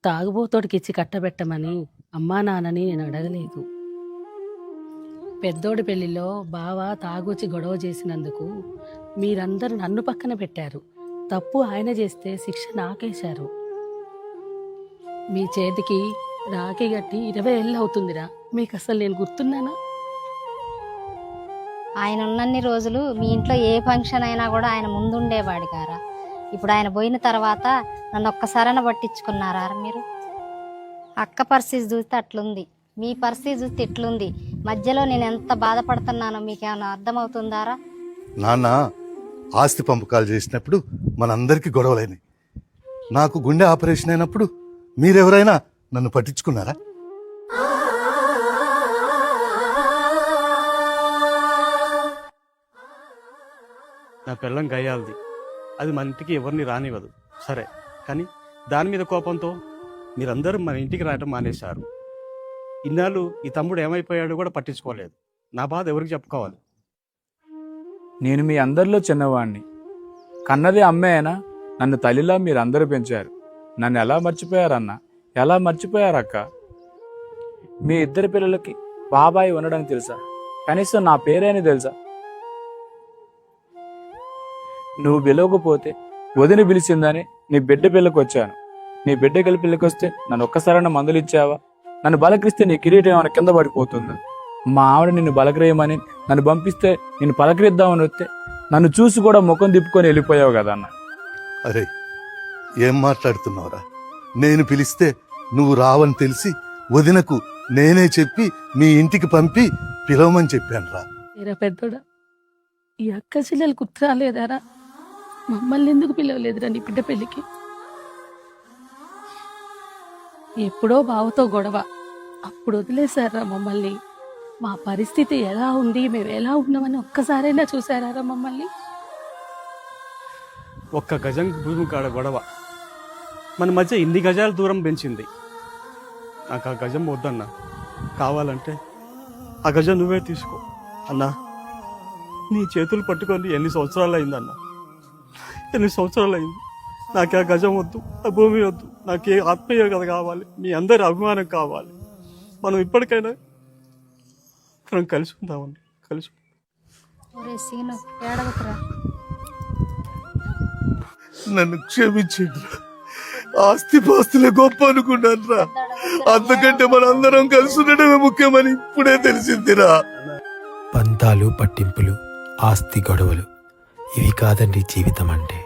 తాగుబోతోడికిచ్చి కట్టబెట్టమని అమ్మా నాన్నని నేను అడగలేదు. పెద్దోడి పెళ్లిలో బావ తాగొచ్చి గొడవ చేసినందుకు మీరందరూ నన్ను పక్కన పెట్టారు. తప్పు ఆయన చేస్తే శిక్ష నాకేశారు. మీ చేతికి రాఖీ గట్టి 20 ఏళ్ళు అవుతుందిరా. మీకు అసలు నేను గుర్తున్నానా? ఆయన ఉన్నన్ని రోజులు మీ ఇంట్లో ఏ ఫంక్షన్ అయినా కూడా ఆయన ముందుండేవాడు గారా. ఇప్పుడు ఆయన పోయిన తర్వాత నన్ను ఒక్కసారైనా పట్టించుకున్నారా మీరు? అక్క పరిస్థితి చూస్తే అట్లుంది, మీ పరిస్థితి చూస్తే ఇట్లుంది. మధ్యలో నేను ఎంత బాధపడుతున్నానో మీకేమైనా అర్థమవుతుందారా? నాన్న ఆస్తి పంపకాలు చేసినప్పుడు మనందరికీ గొడవలైనాయి. నాకు గుండె ఆపరేషన్ అయినప్పుడు మీరెవరైనా నన్ను పట్టించుకున్నారా? నా పిల్లం గయ్యాలది, అది మన ఇంటికి ఎవరిని రానివ్వదు. సరే, కానీ దాని మీద కోపంతో మీరందరూ మన ఇంటికి రావటం మానేశారు. ఇన్నాళ్ళు ఈ తమ్ముడు ఏమైపోయాడో కూడా పట్టించుకోలేదు. నా బాధ ఎవరికి చెప్పుకోవాలి? నేను మీ అందరిలో చిన్నవాణ్ణి. కన్నది అమ్మే అయినా నన్ను తల్లిలా మీరందరూ పెంచారు. నన్ను ఎలా మర్చిపోయారన్నా? ఎలా మర్చిపోయారక్క? మీ ఇద్దరు పిల్లలకి బాబాయ్ ఉండడానికి తెలుసా? కనీసం నా పేరేని తెలుసా? నువ్వు పిలవకపోతే వదిన పిలిచిందని నీ బిడ్డ పిల్లకి వచ్చాను. నీ బిడ్డ కలిపి పిల్లకి వస్తే నన్ను ఒక్కసారైనా మందులు ఇచ్చావా? నన్ను బలకరిస్తే నీ కిరీటం ఏమైనా కింద పడిపోతుందా? మా ఆవిడ నిన్ను బలకరేయమని నన్ను పంపిస్తే నిన్ను పలకరిద్దామని వస్తే నన్ను చూసి కూడా ముఖం తిప్పుకొని వెళ్ళిపోయావు కదా అన్న. అరే, ఏం మాట్లాడుతున్నావురా? నేను పిలిస్తే నువ్వు రావని తెలిసి వదినకు నేనే చెప్పి మీ ఇంటికి పంపి పిలవమని చెప్పాను రా. ఏరా పెద్దోడా, ఈ అక్క చెల్లెలు గుర్తు రాలేదారా? మమ్మల్ని ఎందుకు పిలవలేదురా నీ బిడ్డ పెళ్ళికి? ఎప్పుడో బావతో గొడవ, అప్పుడు వదిలేశారా మమ్మల్ని? మా పరిస్థితి ఎలా ఉంది, మేము ఎలా ఉన్నామని ఒక్కసారైనా చూసారా మమ్మల్ని? ఒక్క గజం భూమి కాడ గొడవ మన మధ్య ఇన్ని గజాల దూరం పెంచింది. నాకు ఆ గజం వద్దన్నా, కావాలంటే ఆ గజం నువ్వే తీసుకో అన్నా. నీ చేతులు పట్టుకొని ఎన్ని సంవత్సరాలు అయిందన్నా, ఎన్ని సంవత్సరాలు అయింది. నాకు ఆ గజం వద్దు, ఆ భూమి వద్దు. నాకు ఏ ఆత్మీయ కథ కావాలి, మీ అందరి అభిమానం కావాలి. మనం ఇప్పటికైనా మనం కలిసి ఉందామండి, కలిసి. నన్ను క్షమించండి. ఆస్తి పాస్తులే గొప్ప అనుకున్నాను రా. అంతకంటే మనందరం కలిసి ఉండడమే ముఖ్యమని ఇప్పుడే తెలిసిందిరా. పంతాలు, పట్టింపులు, ఆస్తి గొడవలు ఇవి కాదండి జీవితం అంటే.